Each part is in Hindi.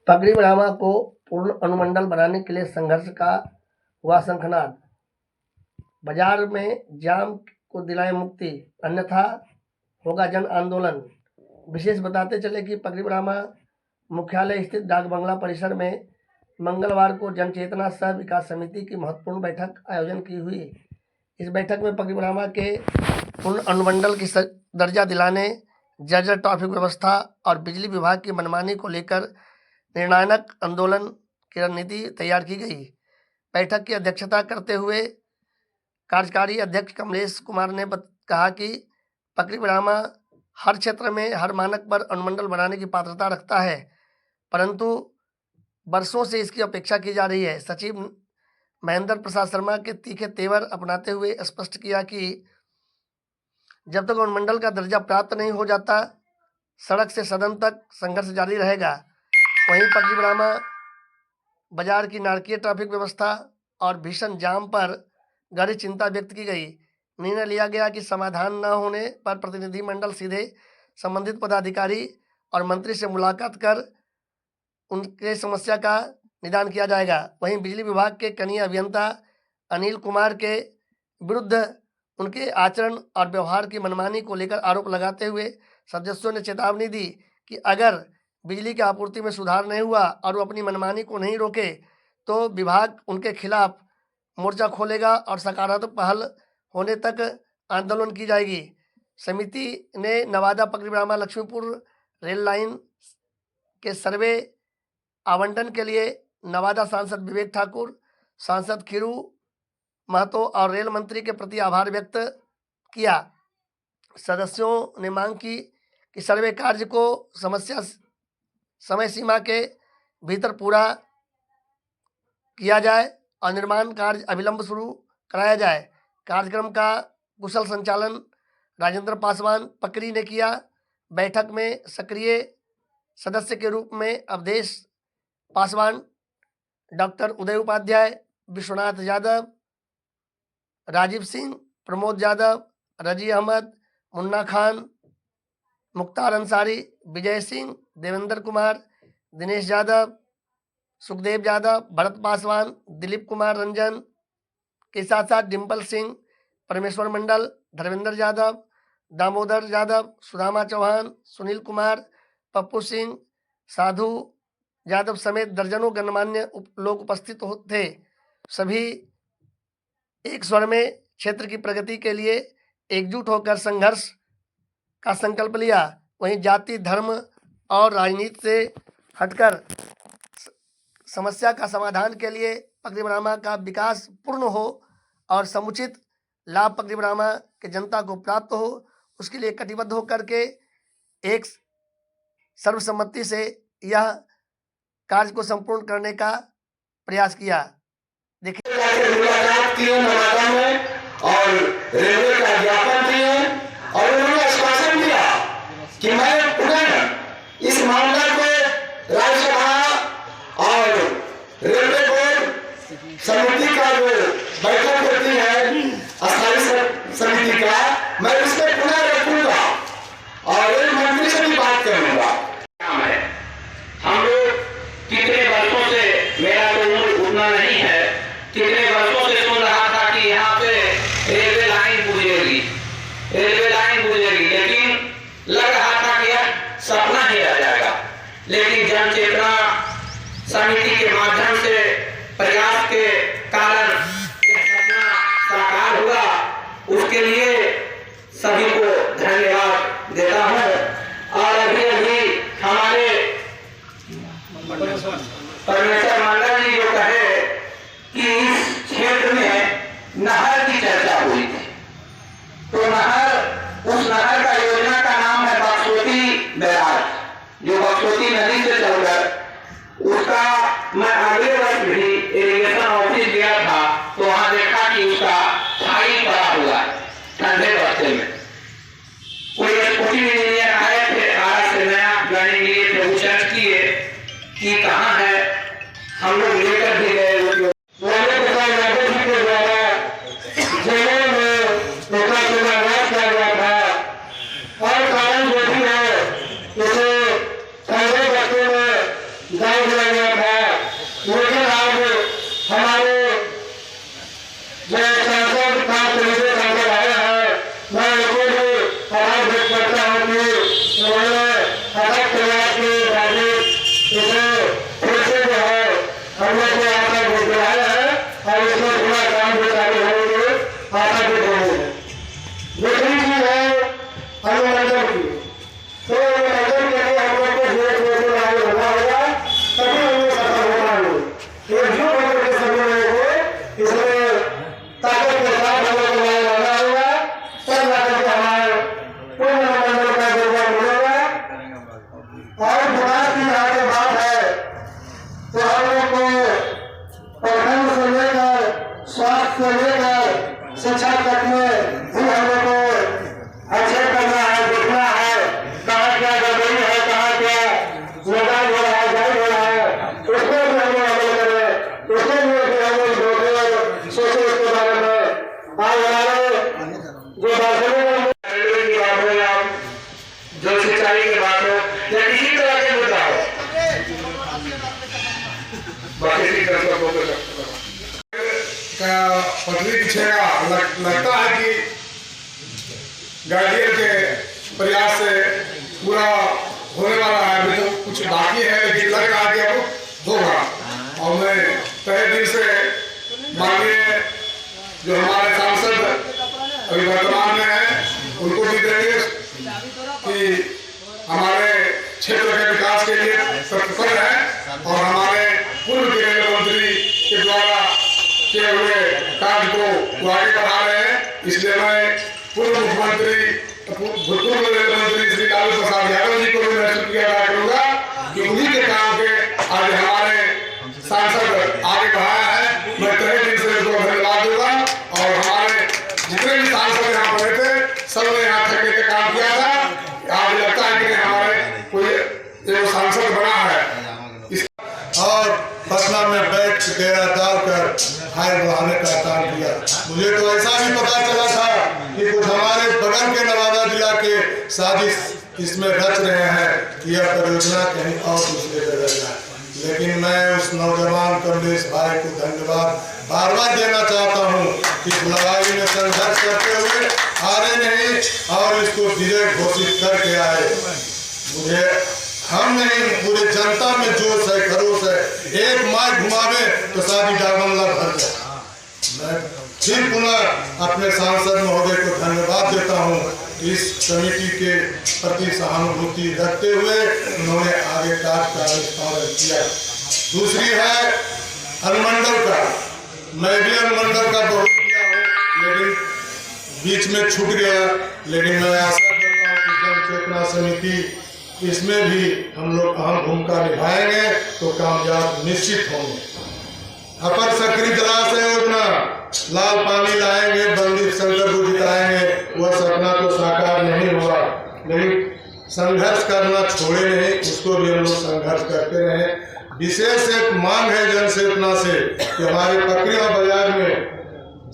पगड़ी ब्राह्मा को पूर्ण अनुमंडल बनाने के लिए संघर्ष का हुआ शंखनाद। बाजार में जाम को दिलाए मुक्ति, अन्यथा होगा जन आंदोलन। विशेष बताते चले कि पगड़ी ब्राह्मा मुख्यालय स्थित डाक बंगला परिसर में मंगलवार को जनचेतना सह विकास समिति की महत्वपूर्ण बैठक आयोजन की हुई। इस बैठक में पगड़ी ब्राह्मा के पूर्ण अनुमंडल की दर्जा दिलाने, जर्जर ट्रैफिक व्यवस्था और बिजली विभाग की मनमानी को लेकर निर्णायक आंदोलन की रणनीति तैयार की गई। बैठक की अध्यक्षता करते हुए कार्यकारी अध्यक्ष कमलेश कुमार ने कहा कि पगड़ी ब्राह्मा हर क्षेत्र में हर मानक पर अनुमंडल बनाने की पात्रता रखता है, परंतु वर्षों से इसकी अपेक्षा की जा रही है। सचिव महेंद्र प्रसाद शर्मा के तीखे तेवर अपनाते हुए स्पष्ट किया कि जब तक अनुमंडल का दर्जा प्राप्त नहीं हो जाता, सड़क से सदन तक संघर्ष जारी रहेगा। वहीं पगड़ी ब्राह्मा बाजार की नारकीय ट्रैफिक व्यवस्था और भीषण जाम पर गहरी चिंता व्यक्त की गई। निर्णय लिया गया कि समाधान न होने पर प्रतिनिधिमंडल सीधे संबंधित पदाधिकारी और मंत्री से मुलाकात कर उनके समस्या का निदान किया जाएगा। वहीं बिजली विभाग के कनीय अभियंता अनिल कुमार के विरुद्ध उनके आचरण और व्यवहार की मनमानी को लेकर आरोप लगाते हुए सदस्यों ने चेतावनी दी कि अगर बिजली की आपूर्ति में सुधार नहीं हुआ और वो अपनी मनमानी को नहीं रोके तो विभाग उनके खिलाफ मोर्चा खोलेगा और सकारात्मक पहल होने तक आंदोलन की जाएगी। समिति ने नवादा पगड़ी ब्राह्मा लक्ष्मीपुर रेल लाइन के सर्वे आवंटन के लिए नवादा सांसद विवेक ठाकुर, सांसद खीरू महतो और रेल मंत्री के प्रति आभार व्यक्त किया। सदस्यों ने मांग की कि सर्वे कार्य को समय सीमा के भीतर पूरा किया जाए और निर्माण कार्य अविलंब शुरू कराया जाए। कार्यक्रम का कुशल संचालन राजेंद्र पासवान पकड़ी ने किया। बैठक में सक्रिय सदस्य के रूप में अवधेश पासवान, डॉक्टर उदय उपाध्याय, विश्वनाथ यादव, राजीव सिंह, प्रमोद यादव, रजी अहमद, मुन्ना खान, मुख्तार अंसारी, विजय सिंह, देवेंद्र कुमार, दिनेश यादव, सुखदेव यादव, भरत पासवान, दिलीप कुमार रंजन के साथ साथ डिम्पल सिंह, परमेश्वर मंडल, धर्मेंद्र यादव, दामोदर यादव, सुदामा चौहान, सुनील कुमार, पप्पू सिंह, साधु यादव समेत दर्जनों गणमान्य लोग उपस्थित थे। सभी एक स्वर में क्षेत्र की प्रगति के लिए एकजुट होकर संघर्ष का संकल्प लिया। वहीं जाति, धर्म और राजनीति से हटकर समस्या का समाधान के लिए पगड़ी ब्राह्मा का विकास पूर्ण हो और समुचित लाभ पगड़ी ब्राह्मा के जनता को प्राप्त हो, उसके लिए कटिबद्ध होकर के एक सर्वसम्मति से यह कार्य को संपूर्ण करने का प्रयास किया। देखिए मुलाकात की नवादा में और रेलवे का ज्ञापन दिए और उन्होंने आश्वासन दिया कि मैं पुनः इस मामले को राज्यसभा और रेलवे बोर्ड समिति का जो बैठक होती है अस्थायी समिति का, मैं उसमें पुनः रखूंगा और रेल मंत्री से भी बात करूंगा। हम लोग कितने वर्षों से, मेरा तो उम्र उतना नहीं है, कितने वर्षों से सुन रहा था कि यहाँ पे रेलवे लाइन गुजरेगी, लेकिन लग रहा था कि यह सपना ही रह जाएगा। लेकिन जन चेतना समिति के माध्यम से प्रयास के कारण यह सपना साकार हुआ, उसके लिए सभी को धन्यवाद देता हूँ। और अभी हमारे परमेश्वर मंडल जी जो कहे कि इस क्षेत्र में नहर की चर्चा हुई थी, तो उस नहर का योजना का नाम है बक्सोती बैराज, जो बक्सोती नदी से चलकर उसका मैं अगले वर्ष भी इरिगेशन ऑफिस गया था, तो वहां देखा कि उसका खाई पड़ा हुआ है ठंडे बस्ते में। कोई स्कूटी इंजीनियर आए थे, आज से नया गाड़ी लिए थे, वो सर्च किए कि कहाँ है, हम लोग लेकर भी गए। और कारण जो भी है, जैसे ठंडे बस्ते में गाँव पटरी पीछेगा। लगता है कि गार्जियन के प्रयास से पूरा होने वाला है। अभी तो कुछ बाकी है, लेकिन लग रहा है कि अब होगा। और मैं तहे दिल से माननीय जो हमारे सांसद अभी वर्तमान में हैं उनको भी देंगे कि हमारे क्षेत्र के विकास के लिए तत्पर है और हमारे पूर्व के रेल मंत्री के द्वारा किए हुए कार्य को वो आगे बढ़ा रहे हैं। इसलिए मैं पूर्व मुख्यमंत्री भूतपूर्व रेल मंत्री श्री लालू प्रसाद यादव जी को भी मैं शुक्रिया अदा करूंगा कि उन्हीं के काम के आज हमारे सांसद आगे बढ़ाया है। मैं तहे दिल से उनको धन्यवाद दूंगा। और हमारे जितने भी सांसद यहाँ पर थे सबने यहाँ ठगने का काम किया था। आज लगता है कि हमारे कोई सांसद बना है। और पटना में बैठ डेरा डालकर हाय बढ़ाने का काम किया। मुझे तो ऐसा भी पता चला था कि कुछ हमारे बगल के नवादा जिला के साजिश इसमें रच रहे हैं कि यह परियोजना कहीं और दूसरे जगह जाए। लेकिन मैं उस नौजवान कमलेश भाई को धन्यवाद बार बार देना चाहता हूँ कि इस लड़ाई में संघर्ष करते हुए हारे नहीं और इसको विजय घोषित करके आए। मुझे हम नहीं, पूरे जनता में जोश है, खरोश है। एक माइक घुमावे तो शादी डागमला भर जाए। मैं फिर पुनः अपने सांसद महोदय को धन्यवाद देता हूँ। इस कमेटी के प्रति सहानुभूति रखते हुए उन्होंने आगे कार्य का निष्पादन किया। दूसरी है अनुमंडल का। मैं भी अनुमंडल का बहुत किया हूँ, लेकिन बीच में छूट गया। लेकिन मैं आशा करता हूँ कि जन चेतना समिति इसमें भी हम लोग अहम भूमिका निभाएंगे तो कामयाब निश्चित होंगे। अपर सक्रिय जलाशय योजना, लाल पानी लाएंगे, बंदी शंकर को जिताएंगे, वह सपना तो साकार नहीं हुआ। लेकिन संघर्ष करना छोड़े नहीं, उसको भी हम लोग संघर्ष करते रहे। विशेष एक मांग है जन चेतना से कि हमारे पकड़िया बाजार में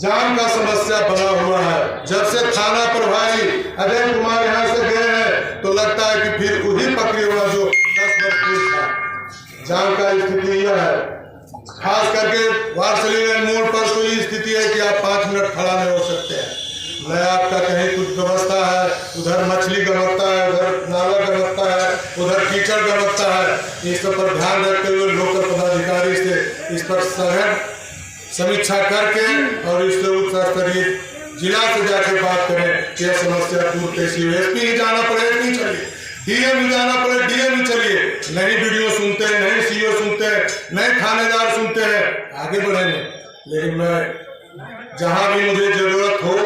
जाम का समस्या बना हुआ है। जब से थाना प्रभारी अजय कुमार यहाँ से गए हैं तो लगता है कि फिर वही पकड़ी हुआ जो 10 वर्ष पूर्व था। जाम का स्थिति यह है, खास करके वारसली मोड़ पर तो ये स्थिति है कि आप 5 मिनट खड़ा नहीं हो सकते हैं। न आपका कहीं कुछ व्यवस्था है, उधर मछली गमकता है, उधर नाला गमकता है, उधर कीचड़ गमकता है। इस सब पर ध्यान रखते हुए लोकल पदाधिकारी से इस पर सघन समीक्षा करके और इससे उच्च स्तरीय जिला से जाकर बात करें कि यह समस्या दूर कैसी हो। एसपी ही जाना पड़े नहीं चलिए, डीएम ही जाना पड़े डीएम ही चलिए। नहीं वीडियो सुनते हैं, नहीं सीओ सुनते हैं, नहीं थानेदार सुनते हैं, आगे बढ़ेंगे। लेकिन मैं जहां भी मुझे जरूरत हो,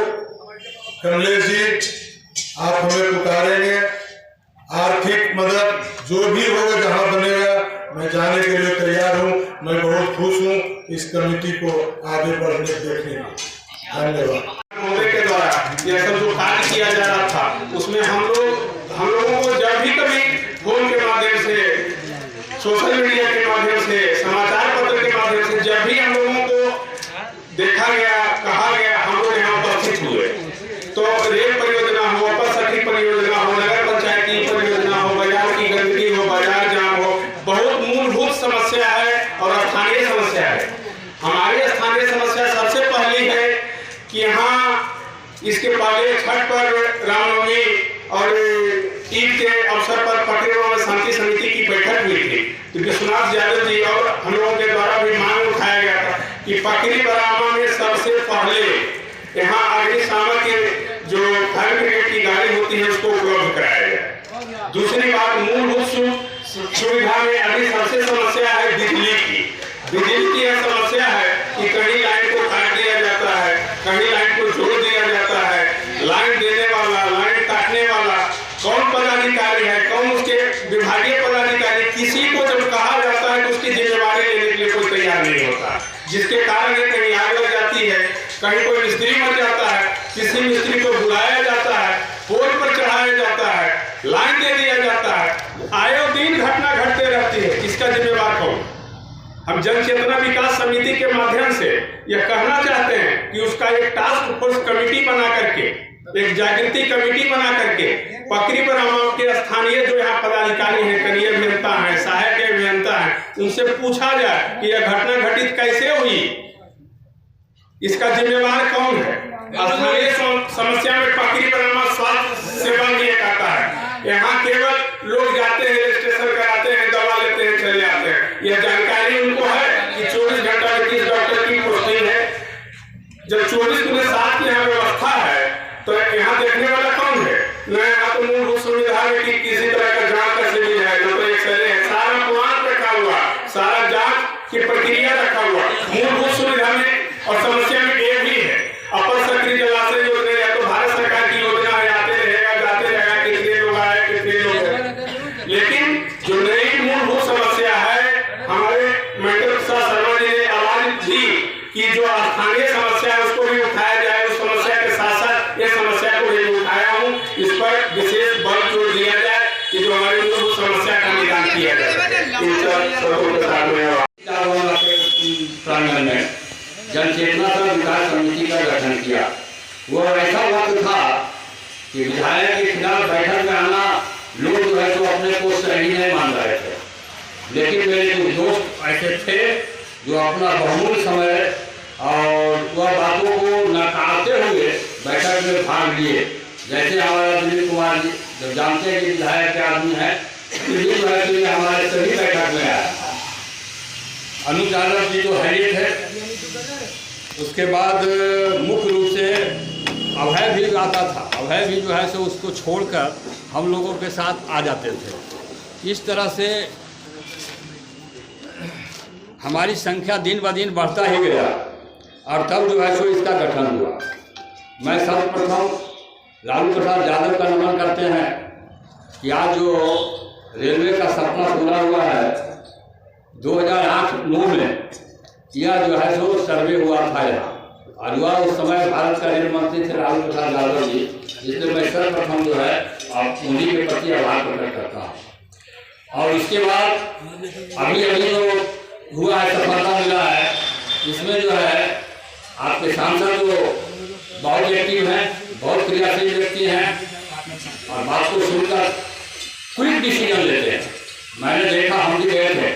कमलेश जी आप हमें पुकारेंगे। आर्थिक मदद जो भी होगा, जहां बनेगा, मैं जाने के लिए तैयार हूँ। मैं बहुत खुश हूँ इस कमेटी को आगे बढ़ने देखने में। धन्यवाद। महोदय के द्वारा यह सब जो कार्य किया जा रहा था उसमें हम लोगों को जब भी कभी फोन के माध्यम से, सोशल मीडिया के माध्यम से, समाचार पत्र के माध्यम से जब भी हम लोगों को देखा गया, कहा गया, हम लोग यहाँ उपस्थित हुए। तो रेल परियोजना हो, अपर सखी परियोजना हो, नगर पंचायती परियोजना हो, बाजार की गंदगी हो, बाजार जाम हो, बहुत मूलभूत समस्या है और स्थानीय समस्या है। हमारी स्थानीय समस्या सबसे पहली है कि यहाँ इसके पहले छठ पर, रामनवमी और ईद के अवसर पर पटरियों में शांति समिति की बैठक हुई थी। तो विश्वनाथ यादव जी और हम लोगों के द्वारा भी मांग उठाया गया था कि पकड़ी बरामा में सबसे पहले यहाँ अग्निशामक के जो फायर ब्रिगेड की गाड़ी होती है उसको उपलब्ध कराया जाए। दूसरी बात, मूलभूत सुविधा में अभी सबसे समस्या है बिजली की। बिजली की यह समस्या है कि कहीं लाइन को काट दिया जाता है, कहीं लाइन को जोड़ दिया जाता है। लाइन देने वाला, लाइन काटने वाला कौन पदाधिकारी है, कौन उसके विभागीय पदाधिकारी, किसी को जब कहा जाता है तो उसकी जिम्मेवारी लेने के लिए कोई तैयार नहीं होता, जिसके कारण कहीं आग लग जाती है, कहीं कोई मिस्त्री मर जाता है, किसी मिस्त्री को बुलाया जाता है, पोल पर चढ़ाया जाता है, लाइन दे दिया जाता है। आए दिन घटना घटते रहती है, इसका जिम्मेवार कौन? हम जन चेतना विकास समिति के माध्यम से यह कहना चाहते हैं कि उसका एक टास्क फोर्स कमेटी बना करके, एक जागृति कमेटी बना करके पकड़ी बरामा के स्थानीय जो यहाँ पदाधिकारी हैं, कनीय अभियंता हैं, सहायक अभियंता हैं, उनसे पूछा जाए कि यह घटना घटित कैसे हुई। इसका जिम्मेवार कौन है? स्थानीय समस्या में पकड़ी परामर्श स्वास्थ्य सेवा नहीं आता है। यहाँ केवल लोग जाते हैं, रजिस्ट्रेशन कराते हैं, दवा लेते हैं, चले आते हैं। यह जानकारी उनको है कि 24 घंटा में 30 डॉक्टर की पोस्टिंग है। जब 24/7 की यहाँ व्यवस्था है तो यहाँ देखने वाला कौन है? न यहाँ तो मूलभूत सुविधा है कि किसी तरह का जांच का शिविर है, न तो एक्सरे है, सारा प्लान रखा हुआ, सारा जांच की प्रक्रिया रखा हुआ। मूलभूत सुविधा में और समस्या में ये भी है, अपर सक्रिय जलाशय योजना या तो भारत सरकार की योजना है, आते रहेगा जाते रहेगा, कितने लोग आए कितने लोग हैं। लेकिन जो नई मूलभूत समस्या है, हमारे मेंटल शर्मा जी ने आवाज दी कि जो स्थानीय समस्या है उसको भी उठाया जाए। उस समस्या के साथ साथ ये समस्या को भी उठाया हूँ, इस पर विशेष बल जोर दिया जाए कि जो हमारी मूलभूत समस्या का निदान किया जाए। प्रांगण में जन चेतना का विकास समिति का गठन किया। वो ऐसा वक्त था कि विधायक के खिलाफ बैठक में आना लोग जो है तो अपने को सही नहीं मान रहे थे, लेकिन मेरे कुछ दोस्त ऐसे थे जो अपना बहुमूल्य समय और वह बातों को नकारते हुए बैठक में भाग लिए। जैसे हमारा दिलीप कुमार जी, जब जानते हैं कि विधायक के आदमी है, जो है तो हमारे सभी बैठक में आया। अनुज यादव जी जो हैरियत है, उसके बाद मुख्य रूप से अभय भी आता था। अभय भी जो है सो उसको छोड़कर हम लोगों के साथ आ जाते थे। इस तरह से हमारी संख्या दिन ब दिन बढ़ता ही गया और तब जो है सो इसका गठन हुआ। मैं सर्वप्रथम लालू प्रसाद यादव का नमन करते हैं कि आज जो रेलवे का सपना पूरा हुआ है, 2008-9 में यह जो है सो सर्वे हुआ था यहाँ, और वह उस समय भारत का रेल मंत्री थे लालू प्रसाद यादव जी, जिसमें मैं सर्वप्रथम जो है आप उन्हीं के प्रति आभार प्रकट करता हूँ। और इसके बाद अभी जो हुआ है, सफलता मिला है, इसमें जो है आपके सांसद जो बहुत एक्टिव हैं, बहुत क्रियाशील व्यक्ति हैं और बात को सुनकर क्विक डिसीजन लेते हैं। मैंने देखा, हम भी गए थे,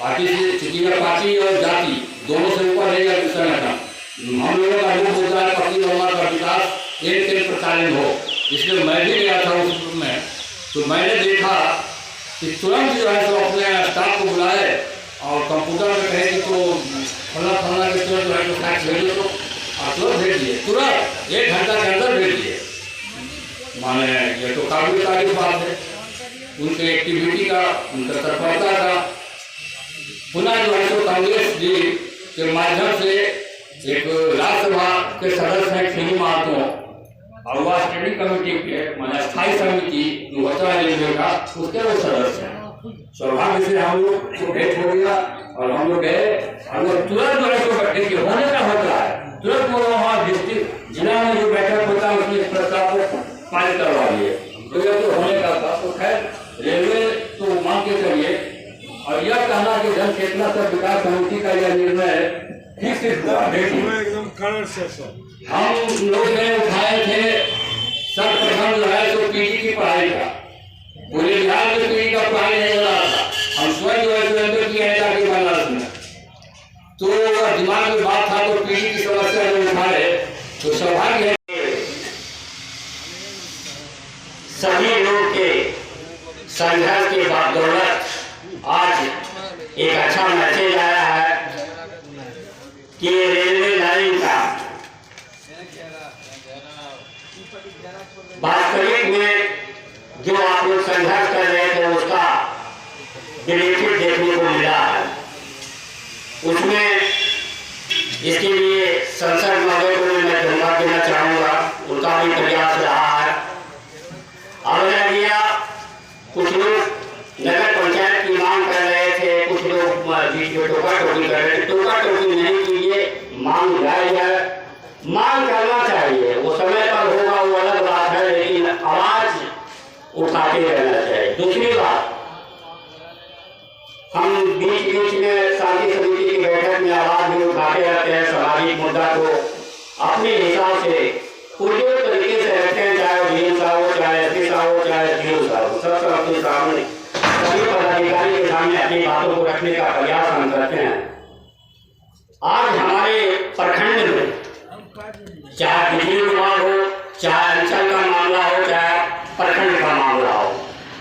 पार्टी से चूंकि पार्टी और जाति दोनों से ऊपर रहेगा इस समय का। हम लोगों का रूप होता है पति वर्मा का विकास एक दिन प्रचारित हो, इसलिए मैं भी गया था उस ग्रुप में। तो मैंने देखा कि तुरंत जो है तो अपने स्टाफ को बुलाए और कंप्यूटर में कहे कि तो फला के तुरंत जो है तो फैक्स भेजो, तो तुरंत भेज दिए, तुरंत 1 घंटा के अंदर भेज दिए। माने ये तो काबिल तारीफ बात है उनके एक्टिविटी का, उनका तत्परता का। पुनः जो है तो कांग्रेस जी के माध्यम से एक राज्यसभा के सदस्य हैं खेनी मातो, और वह स्टडी कमेटी के माने स्थायी समिति जो होता है रेलवे का, उसके वो सदस्य हैं। सौभाग्य से हम लोग को भेंट हो गया और हम लोग गए और वो तुरंत जो है तो बैठक होने का होता है, तुरंत वो वहाँ डिस्ट्रिक्ट जिला में जो बैठक होता है उसमें इस प्रस्ताव को पारित करवा लिए। तो यह तो होने का था। तो खैर रेलवे तो मांग के चलिए, और यह कहना कि जन चेतना से विकास समिति का यह निर्णय ठीक से हुआ। हम लोग ने उठाए थे सर्वप्रथम जो है तो पीजी की पढ़ाई का, पूरे बिहार में पीजी का पढ़ाई नहीं हो रहा था। हम स्वयं जो है की है ताकि बनारस में, तो दिमाग में बात था तो पीजी की समस्या जो उठाए तो सौभाग्य है सभी लोग के संघर्ष के बदौलत आज एक अच्छा मैसेज आया है कि रेलवे लाइन का वास्तविक में जो आप लोग संघर्ष कर रहे थे उसका बेनिफिट देखने को मिला है। उसमें इसके लिए संसद महोदय को मैं धन्यवाद देना चाहूँगा, उनका भी प्रयास रहा है। आवेदन दिया, कुछ लोग नगर पंचायत की मांग कर रहे थे, कुछ लोग बीच में टोका टोकी कर रहे थे। टोका टोकी नहीं कीजिए, मांग जायज है, मांग करना चाहिए, वो समय पर होगा वो अलग बात है, लेकिन आवाज उठाते रहना चाहिए। दूसरी बात, हम बीच बीच में शांति समिति की बैठक में आवाज भी उठाते रहते हैं, सामाजिक मुद्दा को अपने हिसाब से पूरे तरीके से रखते हैं, चाहे डीएम साहब हो, चाहे एसपी साहब हो, चाहे डीओ साहब हो, सब अपने सामने सभी पदाधिकारी के सामने अपनी बातों को रखने का प्रयास हम करते हैं। आज हमारे प्रखंड में चाहे बिजली विभाग हो, चाहे अंचल का मामला हो, चाहे प्रखंड का मामला हो,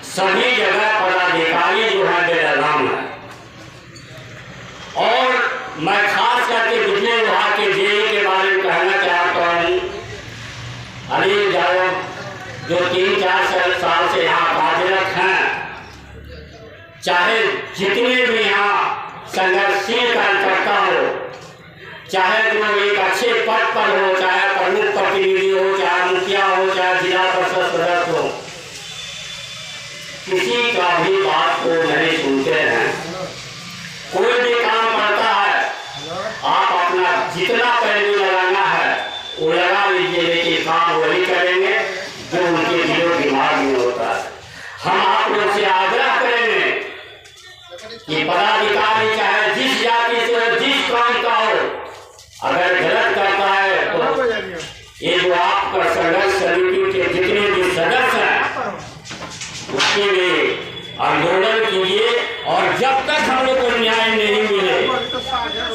सभी जगह पदाधिकारी जो है बेलगाम है। और मैं खास करके बिजली विभाग के जेई के बारे में कहना चाहता हूँ। अनिल यादव जो 3-4 साल से यहाँ कार्यरत हैं, चाहे जितने भी यहाँ संघर्षशील कार्यकर्ता हो, चाहे जो एक अच्छे पद पर हो, चाहे प्रमुख प्रतिनिधि हो, चाहे मुखिया हो, चाहे जिला परिषद सदस्य हो, किसी का भी बात को नहीं सुनते हैं। कोई भी काम करता है, आप अपना जितना पैसे लगाना है वो लगा लीजिए, लेकिन काम वही करेंगे जो उनके दिलो दिमाग में होता है। हम आप लोग से आग्रह करेंगे कि पदाधिकारी चाहे जिस जाति से हो, जिस काम का हो, अगर गलत करता है तो ये जो आपका संघर्ष समिति के जितने भी सदस्य हैं उसके लिए आंदोलन कीजिए। और जब तक हम लोग को न्याय नहीं मिले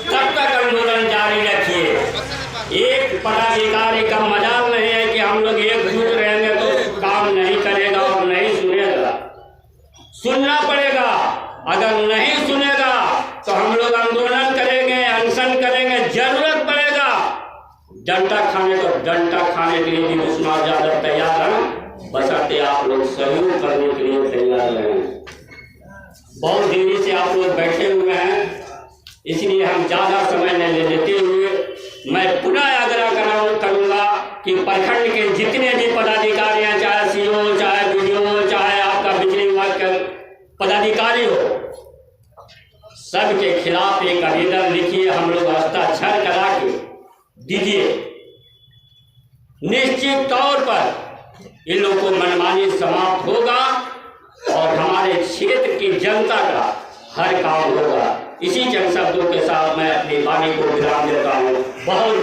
तब तक आंदोलन जारी रखिए। एक पदाधिकारी का मजाल नहीं है कि हम लोग एकजुट रहेंगे तो काम नहीं करेगा और नहीं सुनेगा। सुनना पड़ेगा, अगर नहीं सुनेगा तो हम लोग आंदोलन करेंगे, अनशन करेंगे, जरूरत पड़ेगा डंडा खाने को। डंडा खाने के लिए भी उस्मान यादव तैयार हैं, बशर्ते आप लोग सहयोग करने के लिए तैयार रहें। बहुत देरी से आप लोग बैठे हुए हैं, इसलिए हम ज़्यादा समय नहीं लेते हुए मैं पुनः आग्रह करूँगा कि प्रखंड के जितने भी पदाधिकारी हैं, चाहे सीओ, चाहे बीडीओ, चाहे आपका बिजली विभाग का पदाधिकारी हो, सबके खिलाफ एक आवेदन लिखिए, हम लोग हस्ताक्षर करा के दीजिए। निश्चित तौर पर इन लोगों को मनमानी समाप्त होगा और हमारे क्षेत्र की जनता का हर काम होगा। इसी चंद शब्दों के साथ मैं अपनी वाणी को विराम देता हूँ। बहुत